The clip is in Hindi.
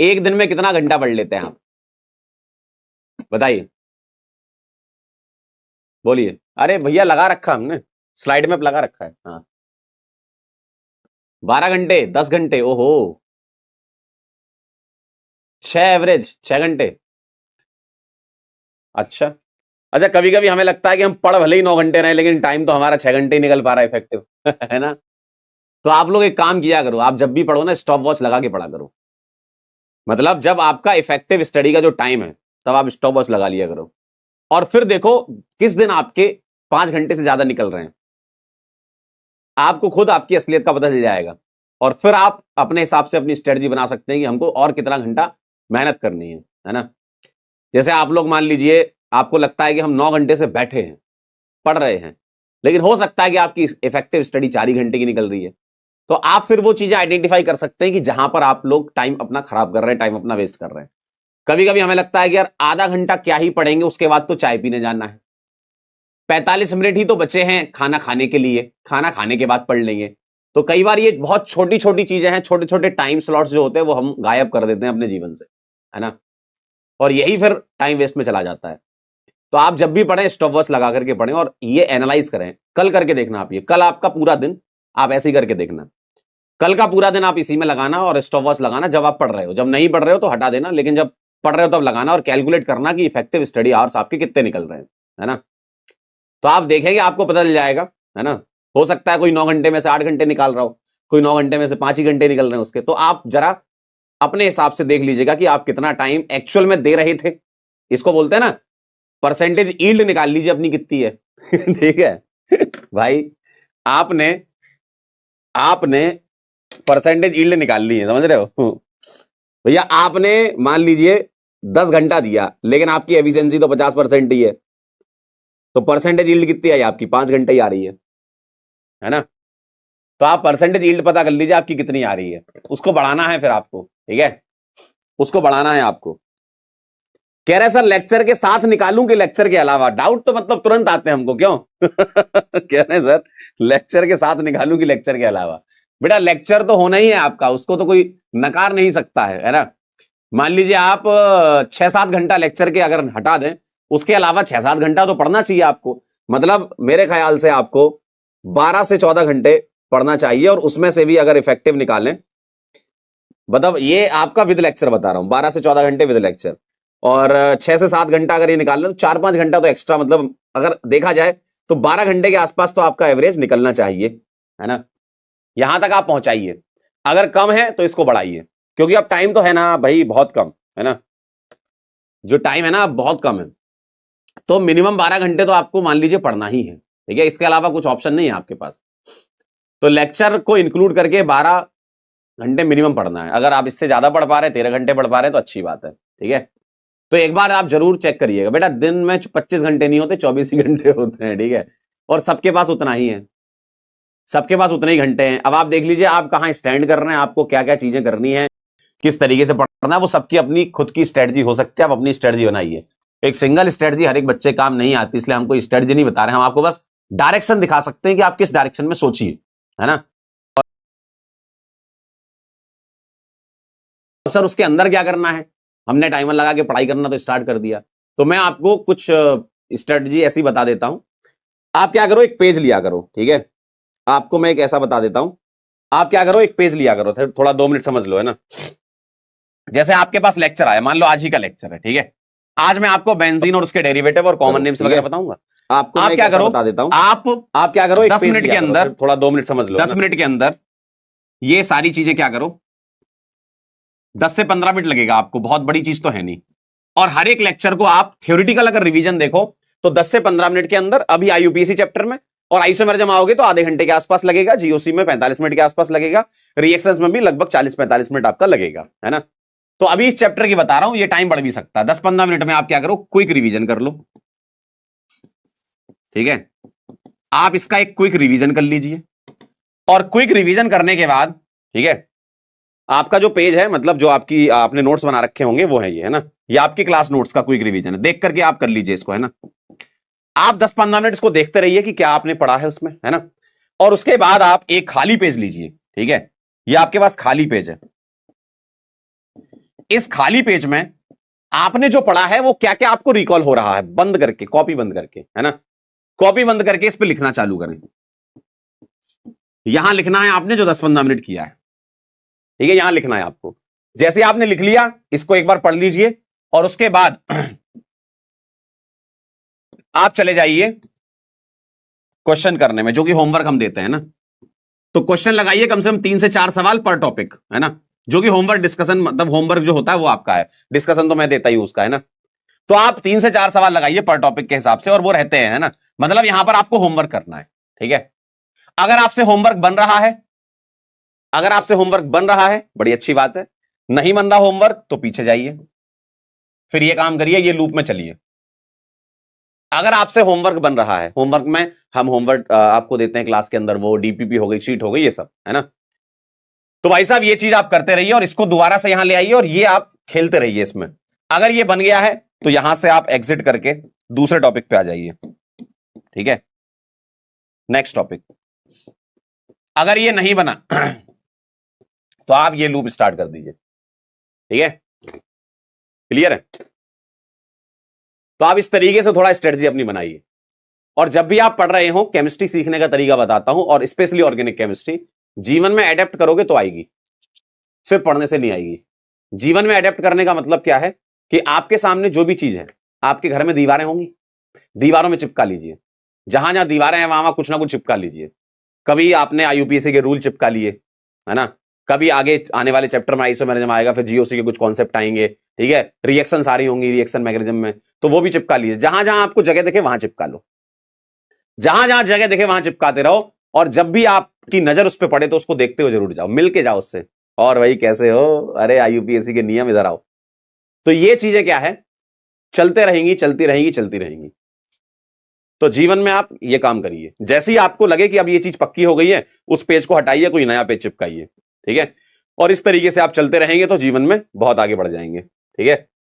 एक दिन में कितना घंटा पढ़ लेते हैं आप, बताइए, बोलिए। अरे भैया लगा रखा हमने, स्लाइड में लगा रखा है। हाँ, 12 घंटे, 10 घंटे, ओहो। 6 एवरेज, 6 घंटे। अच्छा। अच्छा, कभी कभी हमें लगता है कि हम पढ़ भले ही 9 घंटे रहे, लेकिन टाइम तो हमारा 6 घंटे ही निकल पा रहा है इफेक्टिव है ना। तो आप लोग एक काम किया करो, आप जब भी पढ़ो ना स्टॉप वॉच लगा के पढ़ा करो। मतलब जब आपका इफेक्टिव स्टडी का जो टाइम है, तब आप स्टॉप वॉच लगा लिया करो। और फिर देखो किस दिन आपके 5 घंटे से ज्यादा निकल रहे हैं, आपको खुद आपकी असलियत का पता चल जाएगा। और फिर आप अपने हिसाब से अपनी स्ट्रेटजी बना सकते हैं कि हमको और कितना घंटा मेहनत करनी है ना। जैसे आप लोग मान लीजिए, आपको लगता है कि हम 9 घंटे से बैठे हैं, पढ़ रहे हैं, लेकिन हो सकता है कि आपकी इफेक्टिव स्टडी 4 ही घंटे की निकल रही है। तो आप फिर वो चीजें आइडेंटिफाई कर सकते हैं कि जहां पर आप लोग टाइम अपना खराब कर रहे हैं, टाइम अपना वेस्ट कर रहे हैं। कभी कभी हमें लगता है कि यार आधा घंटा क्या ही पढ़ेंगे, उसके बाद तो चाय पीने जाना है, 45 मिनट ही तो बचे हैं खाना खाने के लिए, खाना खाने के बाद पढ़ लेंगे। तो कई बार ये बहुत छोटी छोटी चीजें हैं, छोटे छोटे टाइम स्लॉट्स जो होते हैं वो हम गायब कर देते हैं अपने जीवन से, है ना। और यही फिर टाइम वेस्ट में चला जाता है। तो आप जब भी पढ़ें स्टॉप वॉच लगा करके पढ़ें और ये एनालाइज करें। कल करके देखना, आप ये कल आपका पूरा दिन आप ऐसे ही करके देखना। कल का पूरा दिन आप इसी में लगाना और स्टॉप वॉच लगाना जब आप पढ़ रहे हो, जब नहीं पढ़ रहे हो तो हटा देना, लेकिन जब पढ़ रहे हो तब लगाना और कैलकुलेट करना कि इफेक्टिव स्टडी आवर्स आपके कितने निकल रहे हैं, है ना। तो आप देखेंगे आपको पता चल जाएगा, है ना। हो सकता है कोई 9 घंटे में से 8 घंटे निकाल रहा हो, कोई 9 घंटे में से 5 ही घंटे निकल रहे हैं उसके। तो आप जरा अपने हिसाब से देख लीजिएगा कि आप कितना टाइम एक्चुअल में दे रहे थे। इसको बोलते हैं ना परसेंटेज यील्ड, निकाल लीजिए अपनी कितनी है ठीक है भाई। आपने आपने परसेंटेज यील्ड निकाल ली है, समझ रहे हो भैया। आपने मान लीजिए 10 घंटा दिया, लेकिन आपकी एफिशिएंसी तो 50% ही है, तो परसेंटेज यील्ड कितनी आई आपकी? 5 घंटे ही आ रही है ना। तो आप परसेंटेज यील्ड पता कर लीजिए आपकी कितनी आ रही है, उसको बढ़ाना है फिर आपको, ठीक है, उसको बढ़ाना है आपको। कह रहे सर लेक्चर के साथ निकालूं कि लेक्चर के अलावा? डाउट तो मतलब तुरंत आते हैं हमको, क्यों कह रहे सर लेक्चर के साथ निकालूं कि लेक्चर के अलावा? बेटा लेक्चर तो होना ही है आपका, उसको तो कोई नकार नहीं सकता है ना। मान लीजिए आप 6-7 घंटा लेक्चर के अगर हटा दें, उसके अलावा 6-7 घंटा तो पढ़ना चाहिए आपको। मतलब मेरे ख्याल से आपको 12 से 14 घंटे पढ़ना चाहिए, और उसमें से भी अगर इफेक्टिव निकालें, मतलब ये आपका विद लेक्चर बता रहा हूं, 12 से 14 घंटे विद लेक्चर, और 6 से 7 घंटा अगर ये निकाल लें तो 4-5 घंटा तो एक्स्ट्रा, मतलब अगर देखा जाए तो 12 घंटे के आसपास तो आपका एवरेज निकलना चाहिए, है ना। यहां तक आप पहुंचाइए। अगर कम है तो इसको बढ़ाइए, क्योंकि अब टाइम तो है ना भाई बहुत कम, है ना। जो टाइम है ना अब बहुत कम है, तो मिनिमम 12 घंटे तो आपको मान लीजिए पढ़ना ही है, ठीक है। इसके अलावा कुछ ऑप्शन नहीं है आपके पास। तो लेक्चर को इंक्लूड करके 12 घंटे मिनिमम पढ़ना है। अगर आप इससे ज्यादा पढ़ पा रहे हैं, 13 घंटे पढ़ पा रहे हैं, तो अच्छी बात है, ठीक है। तो एक बार आप जरूर चेक करिएगा बेटा, दिन में 25 घंटे नहीं होते, 24 ही घंटे होते हैं, ठीक है। और सबके पास उतना ही है, सबके पास उतने ही घंटे हैं। अब आप देख लीजिए आप कहां स्टैंड कर रहे हैं, आपको क्या क्या चीजें करनी है, किस तरीके से पढ़ना है, वो सबकी अपनी खुद की स्ट्रेटजी हो सकती है। आप अपनी स्ट्रेटजी बनाइए। एक सिंगल स्ट्रेटजी हर एक बच्चे काम नहीं आती, इसलिए हमको स्ट्रेटजी नहीं बता रहे, हम आपको बस डायरेक्शन दिखा सकते हैं कि आप किस डायरेक्शन में सोचिए, है ना। अब सर उसके अंदर क्या करना है? हमने टाइमर लगा के पढ़ाई करना तो स्टार्ट कर दिया, तो मैं आपको कुछ स्ट्रेटजी ऐसी बता देता हूं। आप क्या करो, एक पेज लिया करो, ठीक है। आपको मैं एक ऐसा बता देता हूं, आप क्या करो, एक पेज लिया करो, थोड़ा 2 मिनट समझ लो, है ना। जैसे आपके पास लेक्चर आया, मान लो आज ही का लेक्चर है, ठीक है। आज मैं आपको बेंजीन और उसके डेरिवेटिव और कॉमन नेम्स वगैरह बताऊंगा। आपको आप क्या करो, बता देता हूं, आप क्या करो, 10 मिनट के अंदर, थोड़ा 2 मिनट समझ लो, 10 मिनट के अंदर ये सारी चीजें क्या करो, 10 से 15 मिनट लगेगा आपको, बहुत बड़ी चीज तो है नहीं। और हर एक लेक्चर को आप थ्योरेटिकल अगर रिवीजन देखो तो 10 से 15 मिनट के अंदर, अभी आईयूपीएससी चैप्टर में और आइसोमेर जमाओगे तो आधे घंटे के आसपास लगेगा, जीओसी में 45 मिनट के आसपास लगेगा, रिएक्शंस में भी लगभग 40-45 मिनट आपका लगेगा, है ना। तो अभी इस चैप्टर की बता रहा हूं, ये टाइम बढ़ भी सकता है। 10-15 मिनट में आप क्या करो, क्विक रिवीजन कर लो, ठीक है। आप इसका एक क्विक रिवीजन कर लीजिए, और क्विक रिवीजन करने के बाद, ठीक है, आपका जो पेज है, मतलब जो आपकी आपने नोट्स बना रखे होंगे वो है ये, है ना। ये आपकी क्लास नोट्स का क्विक रिवीजन है, देख करके आप कर लीजिए इसको, है ना। आप 10-15 मिनट इसको देखते रहिए कि क्या आपने पढ़ा है उसमें, है ना। और उसके बाद आप एक खाली पेज लीजिए, ठीक है। ये आपके पास खाली पेज है, इस खाली पेज में आपने जो पढ़ा है वो क्या क्या आपको रिकॉल हो रहा है, बंद करके, कॉपी बंद करके, है ना, कॉपी बंद करके इस पे लिखना चालू करें। यहां लिखना है आपने जो 10-15 मिनट किया है, ठीक है, यहां लिखना है आपको। जैसे आपने लिख लिया, इसको एक बार पढ़ लीजिए और उसके बाद आप चले जाइए क्वेश्चन करने में, जो कि होमवर्क हम देते हैं ना। तो क्वेश्चन लगाइए कम से कम 3 से 4 सवाल पर टॉपिक, है ना, जो कि होमवर्क डिस्कशन, मतलब होमवर्क जो होता है वो आपका है, डिस्कशन तो मैं देता ही हूं उसका, है ना। तो आप 3 से 4 सवाल लगाइए पर टॉपिक के हिसाब से, और वो रहते हैं, है ना, मतलब यहां पर आपको होमवर्क करना है, ठीक है। अगर आपसे होमवर्क बन रहा है, अगर आपसे होमवर्क बन रहा है, बड़ी अच्छी बात है। नहीं बन रहा होमवर्क तो पीछे जाइए, फिर ये काम करिए, ये लूप में चलिए। अगर आपसे होमवर्क बन रहा है, होमवर्क में हम होमवर्क आपको देते हैं क्लास के अंदर, वो डीपीपी हो गई, शीट हो गई, ये सब, है ना। तो भाई साहब ये चीज आप करते रहिए और इसको दोबारा से यहां ले आइए और ये आप खेलते रहिए इसमें। अगर ये बन गया है तो यहां से आप एग्जिट करके दूसरे टॉपिक पे आ जाइए, ठीक है, नेक्स्ट टॉपिक। अगर ये नहीं बना तो आप ये लूप स्टार्ट कर दीजिए, ठीक है, क्लियर है। तो आप इस तरीके से थोड़ा स्ट्रेटजी अपनी बनाइए। और जब भी आप पढ़ रहे हो, केमिस्ट्री सीखने का तरीका बताता हूं, और स्पेशली ऑर्गेनिक केमिस्ट्री, जीवन में एडेप्ट करोगे तो आएगी, सिर्फ पढ़ने से नहीं आएगी। जीवन में एडेप्ट करने का मतलब क्या है कि आपके सामने जो भी चीज है, आपके घर में दीवारें होंगी, दीवारों में चिपका लीजिए, जहां जहां दीवारें हैं वहां कुछ ना कुछ चिपका लीजिए। कभी आपने आईयूपीएसी के रूल चिपका लिए, है ना, कभी आगे आने वाले चैप्टर में आइसोमेरिज्म आएगा, फिर जीओसी के कुछ कॉन्सेप्ट आएंगे, ठीक है, रिएक्शन सारी होंगी रिएक्शन मैकेनिज्म में, तो वो भी चिपका लीजिए। जहां जहां आपको जगह दिखे वहां चिपका लो, जहां जहां जगह दिखे वहां चिपकाते रहो, और जब भी आपकी नजर उस पर पड़े तो उसको देखते हुए जरूर जाओ, मिलके जाओ उससे, और भाई कैसे हो, अरे आईयूपीएससी के नियम, इधर आओ। तो ये चीजें क्या है, चलते रहेंगी, चलती रहेंगी, चलती रहेंगी। तो जीवन में आप ये काम करिए, जैसे ही आपको लगे कि अब ये चीज पक्की हो गई है, उस पेज को हटाइए, कोई नया पेज चिपकाइए, ठीक है। और इस तरीके से आप चलते रहेंगे तो जीवन में बहुत आगे बढ़ जाएंगे, ठीक है।